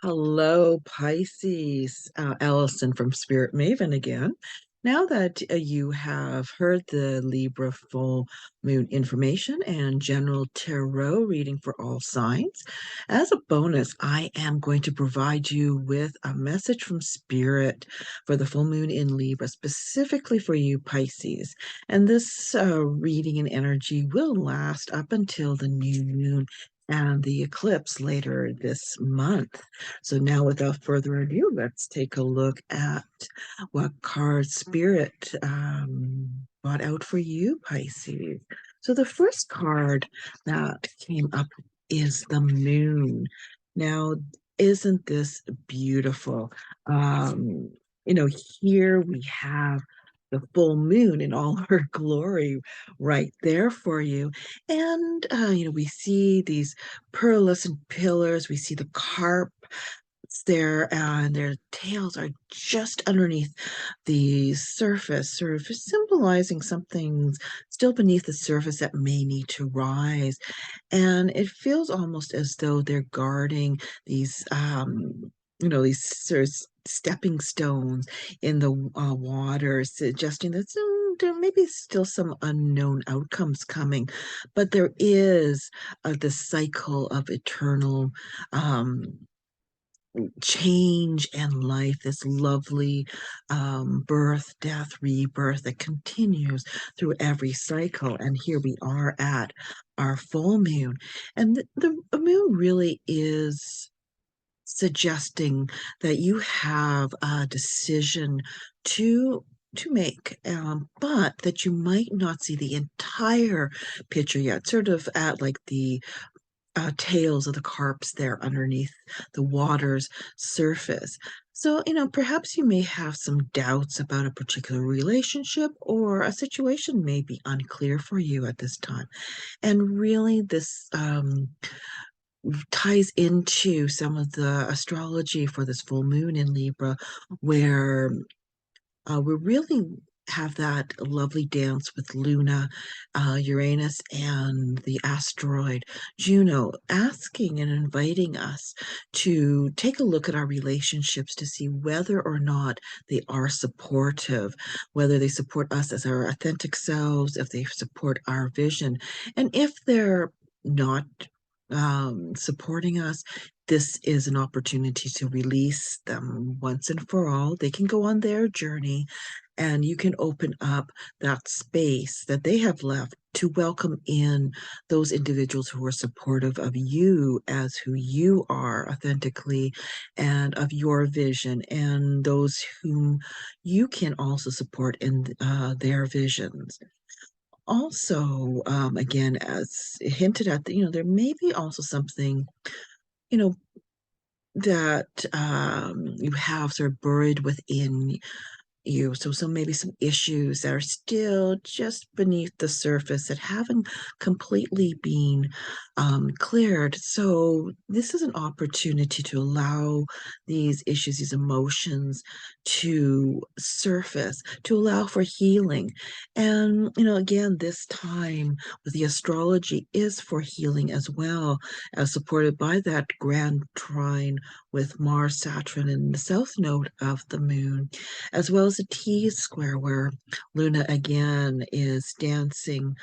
Hello, Pisces. Allyson from Spirit Maven again. Now that you have heard the Libra full moon information and general tarot reading for all signs, as a bonus, I am going to provide you with a message from Spirit for the full moon in Libra, specifically for you, Pisces. And this reading and energy will last up until the new moon and the eclipse later this month. So now, without further ado, let's take a look at what card Spirit brought out for you, Pisces. So the first card that came up is the moon. Now, isn't this beautiful? Um, Here we have the full moon in all her glory right there for you. And, we see these pearlescent pillars, we see the carp there, and their tails are just underneath the surface, sort of symbolizing something still beneath the surface that may need to rise. And it feels almost as though they're guarding these, these sort of stepping stones in the water, suggesting that there may be still some unknown outcomes coming, but there is this cycle of eternal change and life, this lovely birth, death, rebirth that continues through every cycle. And here we are at our full moon. And the moon really is suggesting that you have a decision to make, but that you might not see the entire picture yet, sort of at like the tails of the carps there underneath the water's surface. So, perhaps you may have some doubts about a particular relationship, or a situation may be unclear for you at this time. And really, this ties into some of the astrology for this full moon in Libra, where we really have that lovely dance with Luna, Uranus, and the asteroid Juno, asking and inviting us to take a look at our relationships to see whether or not they are supportive, whether they support us as our authentic selves, if they support our vision. And if they're not supporting us, this is an opportunity to release them once and for all. They can go on their journey, and you can open up that space that they have left to welcome in those individuals who are supportive of you as who you are authentically, and of your vision, and those whom you can also support in their visions. Also, again, as hinted at, there may be also something, you know, that you have sort of buried within you. So maybe some issues that are still just beneath the surface that haven't completely been cleared. So this is an opportunity to allow these issues, these emotions to surface, to allow for healing. And, again, this time with the astrology is for healing as well, as supported by that grand trine with Mars, Saturn, and the south node of the moon, as well as a T square where Luna again is dancing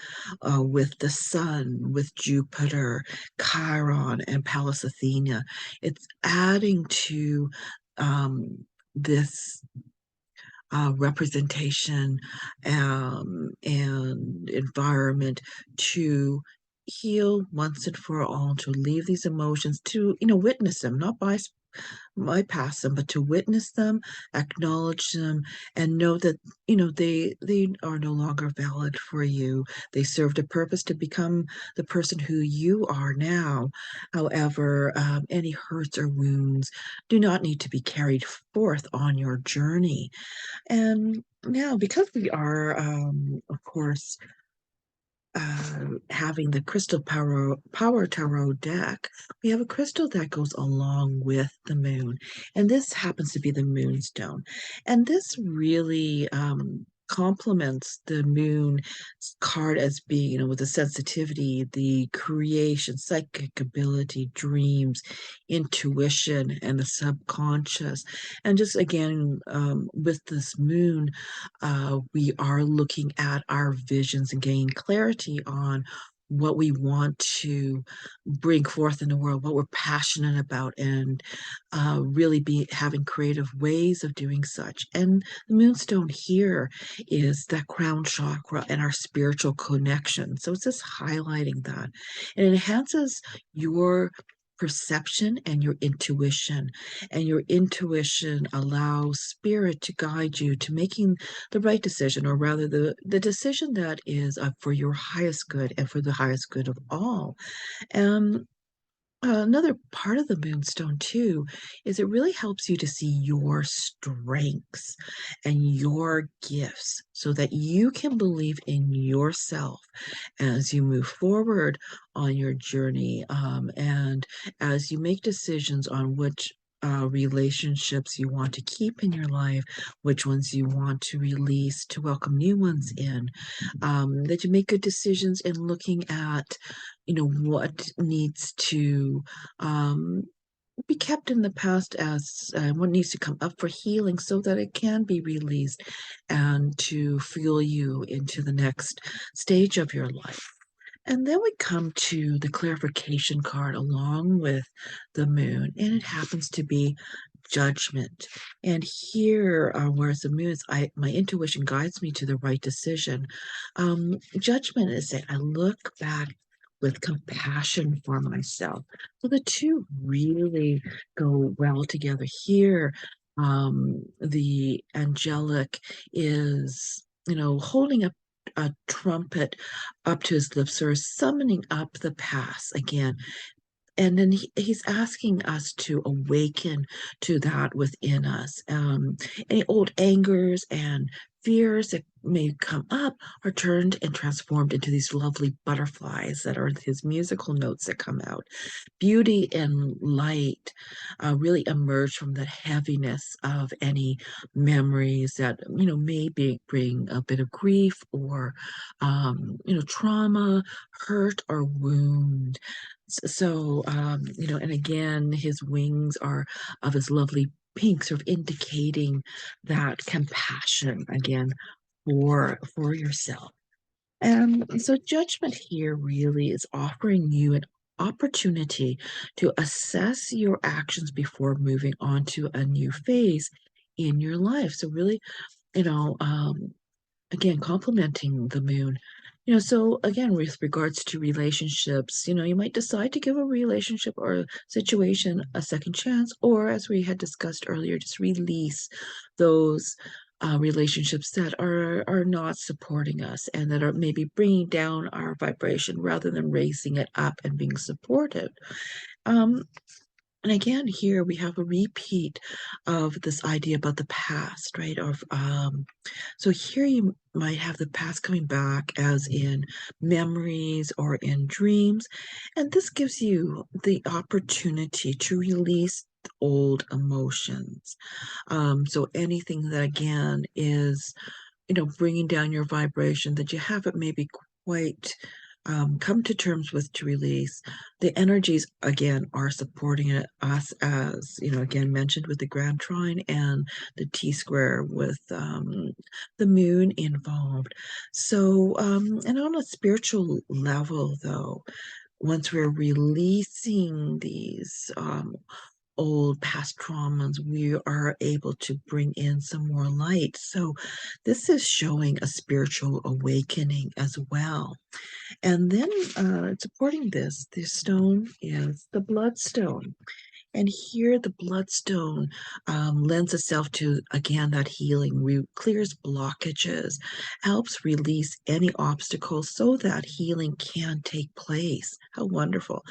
with the Sun, with Jupiter, Chiron, and Pallas Athena. It's adding to this representation and environment to heal once and for all, to leave these emotions, to witness them, not bypass them, but to witness them, acknowledge them, and know that they are no longer valid for you. They served a purpose to become the person who you are now. However, any hurts or wounds do not need to be carried forth on your journey. And now, because we are, of course, having the power tarot deck, we have a crystal that goes along with the moon, and this happens to be the moonstone. And this really complements the moon card as being, with the sensitivity, the creation, psychic ability, dreams, intuition, and the subconscious. And just again, with this moon, we are looking at our visions and gaining clarity on what we want to bring forth in the world, what we're passionate about, and really be having creative ways of doing such. And the moonstone here is that crown chakra and our spiritual connection. So it's just highlighting that. And it enhances your perception and your intuition. And your intuition allows spirit to guide you to making the right decision, or rather the decision that is for your highest good and for the highest good of all. Um, Another part of the moonstone too is it really helps you to see your strengths and your gifts so that you can believe in yourself as you move forward on your journey, and as you make decisions on which relationships you want to keep in your life, which ones you want to release to welcome new ones in, that you make good decisions in looking at, what needs to um, be kept in the past as what needs to come up for healing so that it can be released and to fuel you into the next stage of your life. And then we come to the clarification card along with the moon, and it happens to be judgment. And here, whereas the moon is, my intuition guides me to the right decision. Judgment is that I look back with compassion for myself. So the two really go well together here. The angelic is, holding up a trumpet up to his lips, or summoning up the past again. And then he's asking us to awaken to that within us. Any old angers and fears that may come up are turned and transformed into these lovely butterflies that are his musical notes that come out. Beauty and light really emerge from the heaviness of any memories that, maybe bring a bit of grief or, trauma, hurt, or wound. So, and again, his wings are of his lovely pink, sort of indicating that compassion again for yourself. And so judgment here really is offering you an opportunity to assess your actions before moving on to a new phase in your life. So really, you know, um, again, complementing the moon. So again, with regards to relationships, you might decide to give a relationship or a situation a second chance, or as we had discussed earlier, just release those relationships that are not supporting us and that are maybe bringing down our vibration rather than raising it up and being supportive. Um, and again, here we have a repeat of this idea about the past, right? So here you might have the past coming back as in memories or in dreams, and this gives you the opportunity to release old emotions. So anything that again is, bringing down your vibration that you haven't maybe quite come to terms with to release. The energies again are supporting us as, again mentioned with the Grand Trine and the T square with the moon involved. So, and on a spiritual level, though, once we're releasing these old past traumas, we are able to bring in some more light. So, this is showing a spiritual awakening as well. And then supporting this stone is the bloodstone. And here, the bloodstone lends itself to, again, that healing, clears blockages, helps release any obstacles so that healing can take place. How wonderful.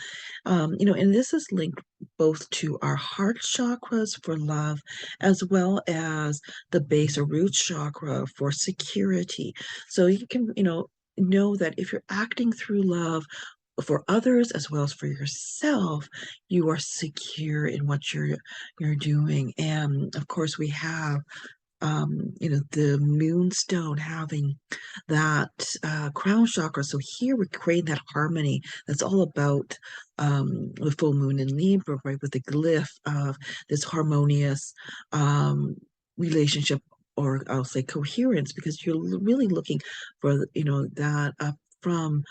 And this is linked both to our heart chakras for love, as well as the base or root chakra for security. So you can, know that if you're acting through love, for others as well as for yourself, you are secure in what you're doing. And of course, we have The moonstone having that crown chakra. So here we're creating that harmony that's all about the full moon in Libra, right? With the glyph of this harmonious um, relationship, or I'll say coherence, because you're really looking for, that from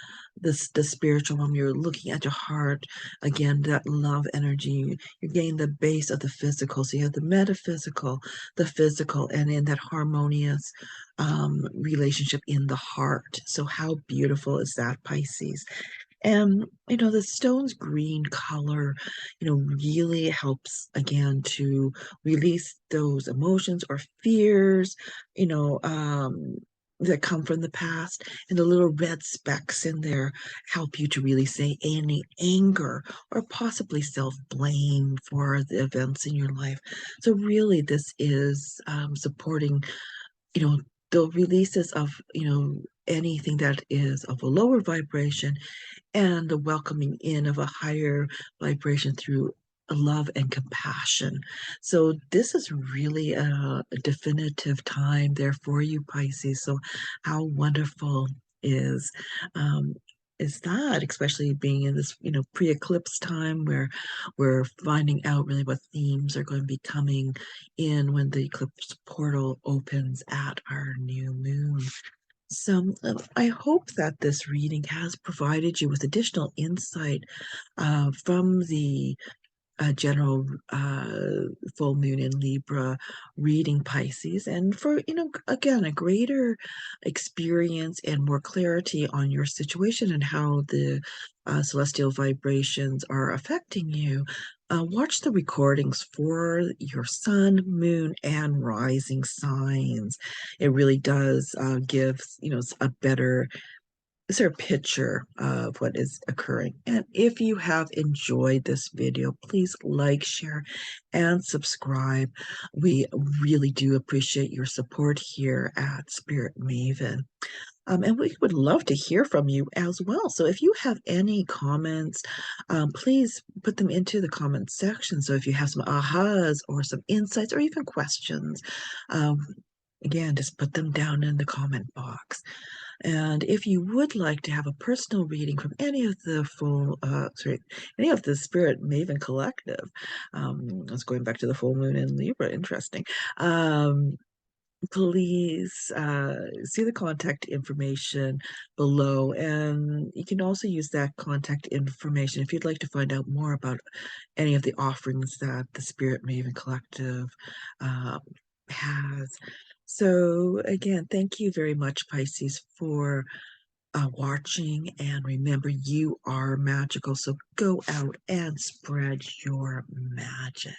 the spiritual realm. You're looking at your heart again, that love energy. You're getting the base of the physical. So you have the metaphysical, the physical, and in that harmonious relationship in the heart. So how beautiful is that, Pisces? And, the stone's green color, really helps again to release those emotions or fears, you know, um, that come from the past. And the little red specks in there help you to really say any anger or possibly self-blame for the events in your life. So really, this is supporting, you know, the releases of, anything that is of a lower vibration, and the welcoming in of a higher vibration through love and compassion. So this is really a definitive time there for you, Pisces. So how wonderful is um, is that, especially being in this, pre-eclipse time where we're finding out really what themes are going to be coming in when the eclipse portal opens at our new moon. So I hope that this reading has provided you with additional insight from the general full moon in Libra reading, Pisces, and for, again, a greater experience and more clarity on your situation and how the celestial vibrations are affecting you. Watch the recordings for your sun, moon, and rising signs. It really does give, a better, is there a picture of what is occurring? And if you have enjoyed this video, please like, share, and subscribe. We really do appreciate your support here at Spirit Maven. And we would love to hear from you as well. So if you have any comments, please put them into the comment section. So if you have some ahas or some insights or even questions, um, again, just put them down in the comment box. And if you would like to have a personal reading from any of the Spirit Maven Collective, I was going back to the full moon in Libra, interesting. Please see the contact information below, and you can also use that contact information if you'd like to find out more about any of the offerings that the Spirit Maven Collective um, has. So again, thank you very much, Pisces, for watching, and remember, you are magical. So go out and spread your magic.